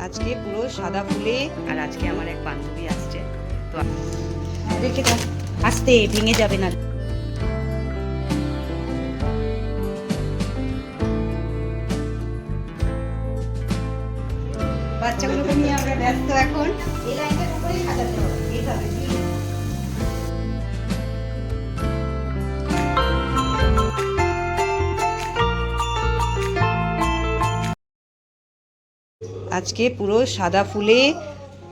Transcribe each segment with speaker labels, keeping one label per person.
Speaker 1: আজকে পুরো সাদা ফুলে। আর আজকে আমার এক বান্ধবী আসছে, তো রেখে দাও, আস্তে ভেঙে যাবে না। বাচ্চাগুলোকে নিয়ে আমরা ব্যস্ত এখন। এই লাইনটার উপরেই সাজাতে হবে, এইভাবে। আজকে পুরো সাদা ফুলে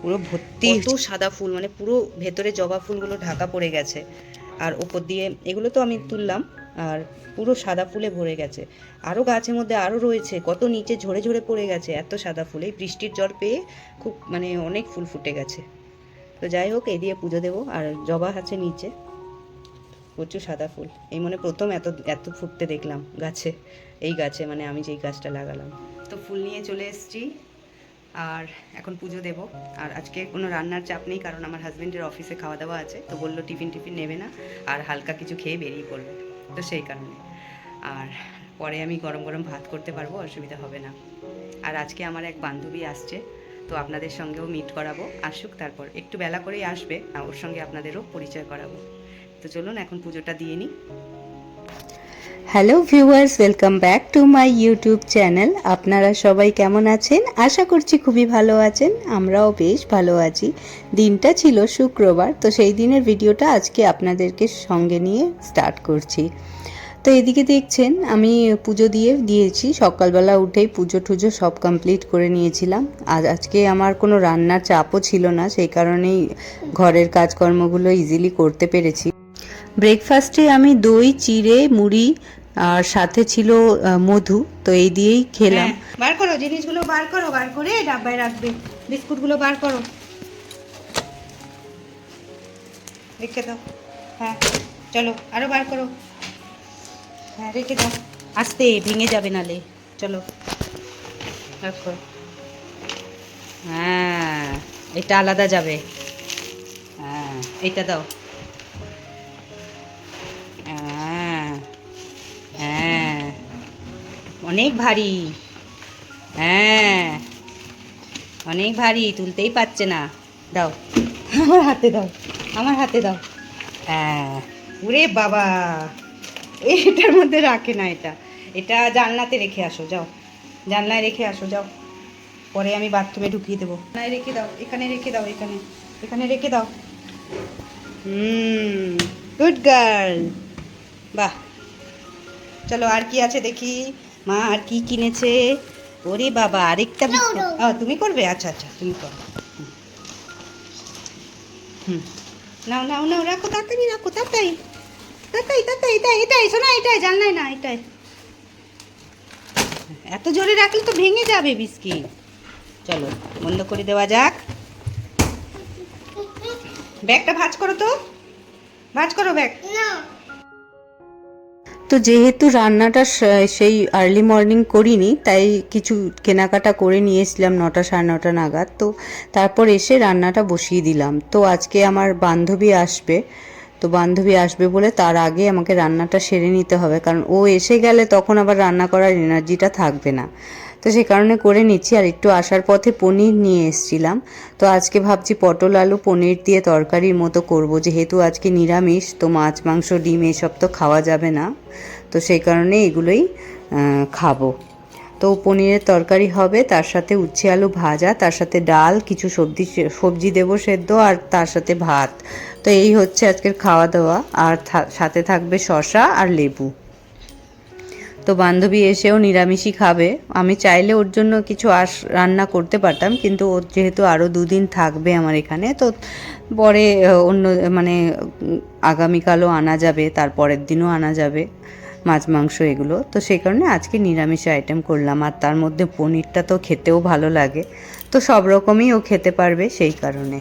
Speaker 1: পুরো ভর্তি, কত সাদা ফুল, মানে পুরো ভেতরে জবা ফুলগুলো ঢাকা পড়ে গেছে। আর ওপর দিয়ে এগুলো তো আমি তুললাম, আর পুরো সাদা ফুলে ভরে গেছে। আরও গাছের মধ্যে আরও রয়েছে, কত নিচে ঝরে ঝরে পড়ে গেছে, এত সাদা ফুল। এই বৃষ্টির জল পেয়ে খুব মানে অনেক ফুল ফুটে গেছে। তো যাই হোক, এই দিয়ে পুজো দেবো। আর জবা আছে নিচে, প্রচুর সাদা ফুল। এই মনে প্রথম এত এত ফুটতে দেখলাম গাছে, এই গাছে মানে আমি যেই গাছটা লাগালাম। তো ফুল নিয়ে চলে এসেছি, আর এখন পুজো দেব। আর আজকে কোনো রান্নার চাপ নেই, কারণ আমার হাজব্যান্ডের অফিসে খাওয়া দাওয়া আছে, তো বললো টিফিন নেবে না, আর হালকা কিছু খেয়ে বেরিয়ে পড়বে, তো সেই কারণে। আর পরে আমি গরম গরম ভাত করতে পারবো, অসুবিধা হবে না। আর আজকে আমার এক বান্ধবী আসছে, তো আপনাদের সঙ্গেও মিট করাবো। আসুক, তারপর একটু বেলা করেই আসবে, ওর সঙ্গে আপনাদেরও পরিচয় করাবো। তো চলুন এখন পুজোটা দিয়ে নিই।
Speaker 2: Hello viewers, welcome back to my YouTube channel. আপনারা সবাই কেমন আছেন? আশা করছি খুবই ভালো আছেন। আমরাও বেশ ভালো আছি। দিনটা ছিল শুক্রবার, তো সেই দিনের ভিডিওটা আজকে আপনাদেরকে সঙ্গে নিয়ে স্টার্ট করছি। তো এদিকে দেখছেন আমি পুজো দিয়েছি। সকালবেলা উঠেই পুজো টুজো সব কমপ্লিট করে নিয়েছিলাম। আর আজকে আমার কোনো রান্নার চাপও ছিল না, সেই কারণেই ঘরের কাজকর্মগুলো ইজিলি করতে পেরেছি। ব্রেকফাস্টে আমি দই, চিড়ে, মুড়ি আর সাথে ছিল মধু, তো এই দিয়েই খেলাম।
Speaker 1: বার করো জিনিসগুলো, বার করো, বার করে ডাব্বায় রাখবে। বিস্কুটগুলো বার করো, রেখে দাও। হ্যাঁ চলো, আরো বার করো। হ্যাঁ রেখে দাও, আস্তে ভেঙে যাবে নালে। চলো রাখো। হ্যাঁ এটা আলাদা যাবে। হ্যাঁ এইটা দাও। হ্যাঁ হ্যাঁ অনেক ভারী। হ্যাঁ অনেক ভারী, তুলতেই পারছে না। দাও আমার হাতে দাও, আমার হাতে দাও। হ্যাঁ ওরে বাবা, এটার মধ্যে রাখে না। এটা এটা জানলাতে রেখে আসো, যাও জানলায় রেখে আসো, যাও। পরে আমি বাথরুমে ঢুকিয়ে দেবো। জানলায় রেখে দাও, এখানে রেখে দাও, এখানে এখানে রেখে দাও। গুড গার্ল, বাহ। চলো আর কি আছে দেখি, মা আর কি কিনেছে। ওরে বাবা, আরেকটা বিস্কুট। তুমি করবে? আচ্ছা আচ্ছা, তুমি করো। হুম নাও নাও নাও, রাখো তাড়াতাড়ি, রাখো তাড়াতাড়ি তাড়াতাড়ি তাড়াতাড়ি। এটাই এটাই শোনা, এটাই জানলাই না, এটাই। এত জোরে রাখলে তো ভেঙে যাবে বিস্কিট। চলো বন্ধ করে দেওয়া যাক। ব্যাগটা ভাঁজ করো তো, ভাঁজ করো ব্যাগ।
Speaker 2: তো যেহেতু রান্নাটা সেই আর্লি মর্নিং করিনি, তাই কিছু কেনাকাটা করে নিয়ে এসেছিলাম 9টা সাড়ে 9টা নাগাদ। তো তারপর এসে রান্নাটা বসিয়ে দিলাম। তো আজকে আমার বান্ধবী আসবে, তো বান্ধবী আসবে বলে তার আগে আমাকে রান্নাটা সেরে নিতে হবে, কারণ ও এসে গেলে তখন আবার রান্না করার এনার্জিটা থাকবে না। তো সেই কারণে করে নিচ্ছি। আর একটু আসার পথে পনির নিয়ে এসেছিলাম, তো আজকে ভাবছি পটল আলু পনির দিয়ে তরকারির মতো করব। যেহেতু আজকে নিরামিষ, তো মাছ মাংস ডিম এসব তো খাওয়া যাবে না, তো সেই কারণে এগুলোই খাবো। তো পনিরের তরকারি হবে, তার সাথে উচ্ছে আলু ভাজা, তার সাথে ডাল, কিছু সবজি দেবো সেদ্ধ, আর তার সাথে ভাত। তো এই হচ্ছে আজকের খাওয়া দাওয়া। আর সাথে থাকবে শসা আর লেবু। তো বান্ধবী এসেও নিরামিষই খাবে। আমি চাইলে ওর জন্য কিছু রান্না করতে পারতাম, কিন্তু ওর যেহেতু আরও 2 দিন থাকবে আমার এখানে, তো পরে অন্য মানে আগামীকালও আনা যাবে, তারপরের দিনও আনা যাবে মাছ মাংস এগুলো। তো সেই কারণে আজকে নিরামিষ আইটেম করলাম। আর তার মধ্যে পনিরটা তো খেতেও ভালো লাগে, তো সব রকমই ও খেতে পারবে, সেই কারণে।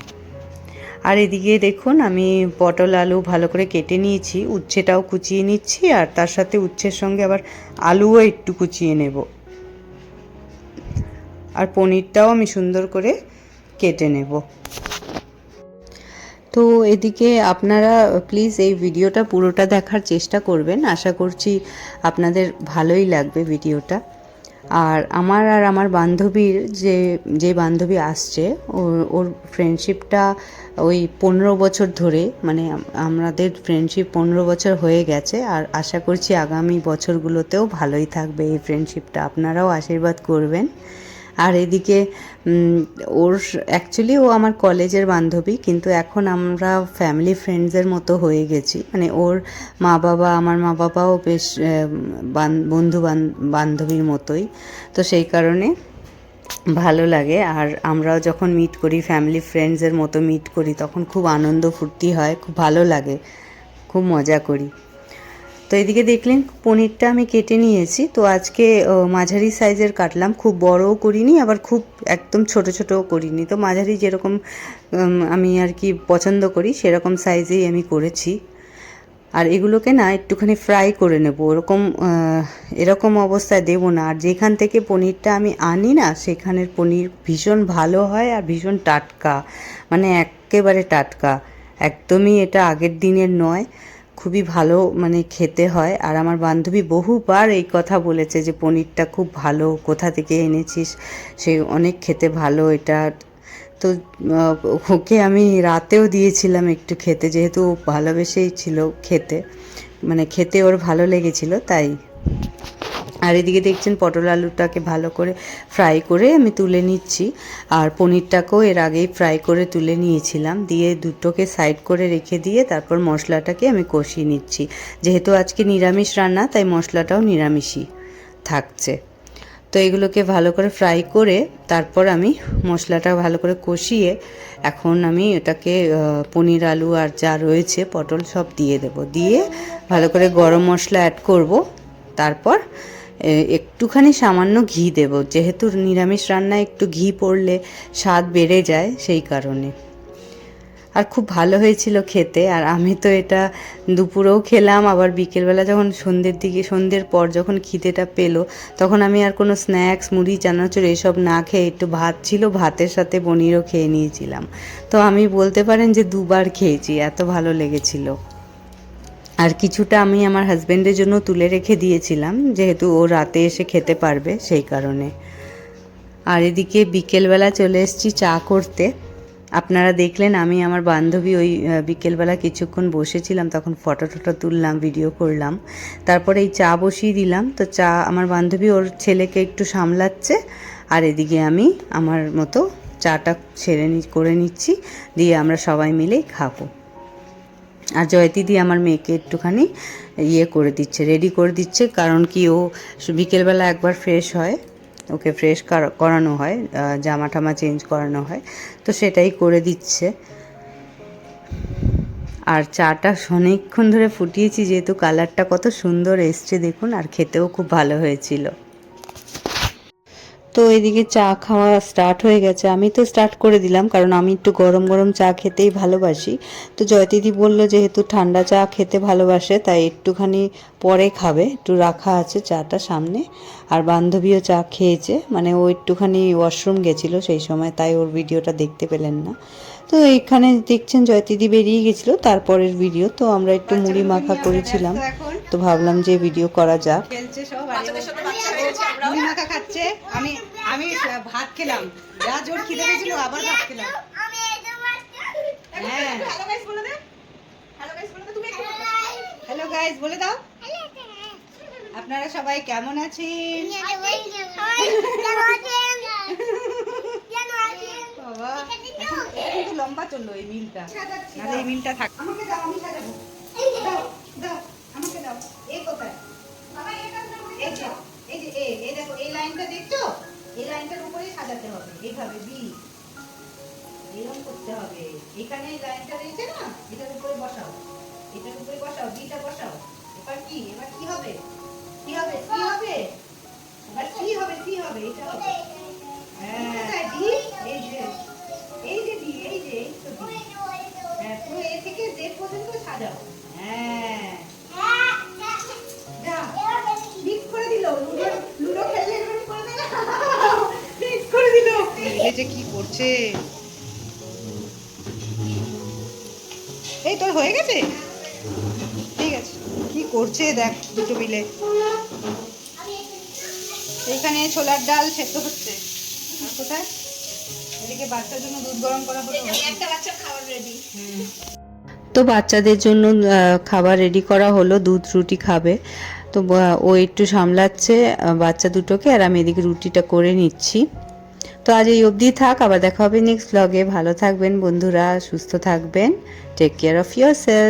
Speaker 2: আর এদিকে দেখুন আমি পটল আলু ভালো করে কেটে নিয়েছি, উচ্ছেটাও কুচিয়ে নিচ্ছি, আর তার সাথে উচ্ছের সঙ্গে আবার আলুও একটু কুচিয়ে নেব। আর পনিরটাও আমি সুন্দর করে কেটে নেব। তো এদিকে আপনারা প্লিজ এই ভিডিওটা পুরোটা দেখার চেষ্টা করবেন, আশা করছি আপনাদের ভালোই লাগবে ভিডিওটা। আর আমার বান্ধবীর যে বান্ধবী আসছে ওর ফ্রেন্ডশিপটা ওই 15 বছর ধরে, মানে আমাদের ফ্রেন্ডশিপ 15 বছর হয়ে গেছে। আর আশা করছি আগামী বছরগুলোতেও ভালোই থাকবে এই ফ্রেন্ডশিপটা, আপনারাও আশীর্বাদ করবেন। আর এদিকে ওর অ্যাকচুয়ালি ও আমার কলেজের বান্ধবী, কিন্তু এখন আমরা ফ্যামিলি ফ্রেন্ডসের মতো হয়ে গেছি। মানে ওর মা বাবা, আমার মা বাবাও বেশ বন্ধু বান্ধবীর মতোই, তো সেই কারণে ভালো লাগে। আর আমরাও যখন মিট করি ফ্যামিলি ফ্রেন্ডসের মতো মিট করি, তখন খুব আনন্দ ফুর্তি হয়, খুব ভালো লাগে, খুব মজা করি। তো এদিকে দেখলেন পনিরটা আমি কেটে নিয়েছি। তো আজকে মাঝারি সাইজের কাটলাম, খুব বড়ও করিনি আবার খুব একদম ছোট ছোটও করিনি। তো মাঝারি যেরকম আমি আর কি পছন্দ করি সেরকম সাইজেই আমি করেছি। আর এগুলোকে না একটুখানি ফ্রাই করে নেব, এরকম অবস্থায় দেব না। আর যেখান থেকে পনিরটা আমি আনি না, সেখানের পনির ভীষণ ভালো হয় আর ভীষণ টাটকা, মানে একেবারে টাটকা, একদমই এটা আগের দিনের নয়, খুবই ভালো মানে খেতে হয়। আর আমার বান্ধবী বহুবার এই কথা বলেছে যে পনিরটা খুব ভালো, কোথা থেকে এনেছিস, সে অনেক খেতে ভালো এটা। তো ওকে আমি রাতেও দিয়েছিলাম একটু খেতে, যেহেতু ও ভালোবেসেই ছিল খেতে, মানে খেতে ওর ভালো লেগেছিল তাই। আর এদিকে দেখছেন পটল আলুটাকে ভালো করে ফ্রাই করে আমি তুলে নিচ্ছি। আর পনিরটাকেও এর আগেই ফ্রাই করে তুলে নিয়েছিলাম, দিয়ে দুটোকে সাইড করে রেখে দিয়ে তারপর মশলাটাকে আমি কষিয়ে নিচ্ছি। যেহেতু আজকে নিরামিষ রান্না, তাই মশলাটাও নিরামিষই থাকছে। তো এগুলোকে ভালো করে ফ্রাই করে তারপর আমি মশলাটা ভালো করে কষিয়ে এখন আমি এটাকে পনির আলু আর যা রয়েছে পটল সব দিয়ে দেব, দিয়ে ভালো করে গরম মশলা অ্যাড করব। তারপর একটুখানি সামান্য ঘি দেব, যেহেতু নিরামিষ রান্নায় একটু ঘি পড়লে স্বাদ বেড়ে যায়, সেই কারণে। আর খুব ভালো হয়েছিল খেতে। আর আমি তো এটা দুপুরেও খেলাম, আবার বিকেলবেলা যখন সন্ধ্যের পর যখন খিদেটা পেলো, তখন আমি আর কোনো স্ন্যাক্স, মুড়ি, চানাচুর এসব না খেয়ে একটু ভাত ছিল, ভাতের সাথে পনিরও খেয়ে নিয়েছিলাম। তো আমি বলতে পারেন যে দুবার খেয়েছি, এত ভালো লেগেছিল। আর কিছুটা আমি আমার হাজব্যান্ডের জন্য তুলে রেখে দিয়েছিলাম, যেহেতু ও রাতে এসে খেতে পারবে, সেই কারণে। আর এদিকে বিকেলবেলা চলে এসেছি চা করতে। আপনারা দেখলেন আমি আমার বান্ধবী ওই বিকেলবেলা কিছুক্ষণ বসেছিলাম, তখন ফটো টটো তুললাম, ভিডিও করলাম, তারপরে এই চা বসিয়ে দিলাম। তো চা আমার বান্ধবী ওর ছেলেকে একটু সামলাচ্ছে, আর এদিকে আমি আমার মতো চাটা করে নিচ্ছি, দিয়ে আমরা সবাই মিলেই খাবো। আর জয়দিদি আমার মেয়েকে একটুখানি করে দিচ্ছে, রেডি করে দিচ্ছে, কারণ কি ও বিকেলবেলা একবার ফ্রেশ হয়, ওকে ফ্রেশ করানো হয়, জামা টামা চেঞ্জ করানো হয়, তো সেটাই করে দিচ্ছে। আর চাটা অনেকক্ষণ ধরে ফুটিয়েছি, যেহেতু কালারটা কত সুন্দর এসছে দেখুন, আর খেতেও খুব ভালো হয়েছিল। তো এদিকে চা খাওয়া স্টার্ট হয়ে গেছে, আমি তো স্টার্ট করে দিলাম, কারণ আমি একটু গরম গরম চা খেতেই ভালোবাসি। তো জয়দিদি বলল যেহেতু ঠান্ডা চা খেতে ভালোবাসে, তাই একটুখানি পরে খাবে, একটু রাখা আছে চাটা সামনে। আর বান্ধবীও চা খেয়েছে, মানে ও একটুখানি ওয়াশরুম গেছিলো সেই সময়, তাই ওর ভিডিওটা দেখতে পেলেন না। তো এইখানে দেখছেন জয়দিদি বেরিয়ে গেছিলো, তারপরের ভিডিও। তো আমরা একটু মুড়ি মাখা করেছিলাম, তো ভাবলাম যে ভিডিও করা যাক।
Speaker 1: খেলছে সব, মুড়ি মাখা খাচ্ছে, আমি আমি ভাত খেলাম, যা জোর খিদে পেয়েছিল আবার ভাত খেলাম। হ্যাঁ, হ্যালো গাইস বলে দাও। আপনারা সবাই কেমন আছেন? বাবা একটু লম্বা চললো এই মিলটা, নাহলে এই মিলটা থাক। আমাকে দাও, আমি সাজাবো। দাও দাও আমাকে দাও। এই কোথায়? এই যে এই দেখো, এই লাইনটা দেখছো, এই লাইনটার উপরেই সাজাতে হবে, এইভাবে বি এরকম করতে হবে। এখানে এই লাইনটা রয়েছে না, এটার উপরে বসাও, এটার উপরে বসাও, বিটা বসাও। এবার কি হবে? কি হবে? এবার কি হবে? এটা হবে। হ্যাঁ ডি, এই যে ডি, এই তো ডি। হ্যাঁ পুরো এ থেকে জেড পর্যন্ত সাজাও। হ্যাঁ যা মিক্স করে দিল, লুডো খেললে এরকম করে দিল, মিক্স করে দিল। এই যে কি করছে, এই তোর হয়ে গেছে, ঠিক আছে। কি করছে দেখ দুটো মিলে, এইখানে ছোলার ডাল সেদ্ধ হচ্ছে। আর কোথায়? এদিকে বাচ্চার জন্য দুধ গরম করা হলো।
Speaker 3: একটা বাচ্চার খাবার রেডি।
Speaker 2: তো বাচ্চাদের জন্য খাবার রেডি করা হলো, দুধ রুটি খাবে। তো ও একটু সামলাচ্ছে বাচ্চা দুটোকে, আর আমি এদিকে রুটিটা করে নিচ্ছি। তো আজ এই অবধি থাক, আবার দেখা হবে নেক্সট ব্লগে। ভালো থাকবেন বন্ধুরা, সুস্থ থাকবেন, টেক কেয়ার অফ ইয়োরসেলফ।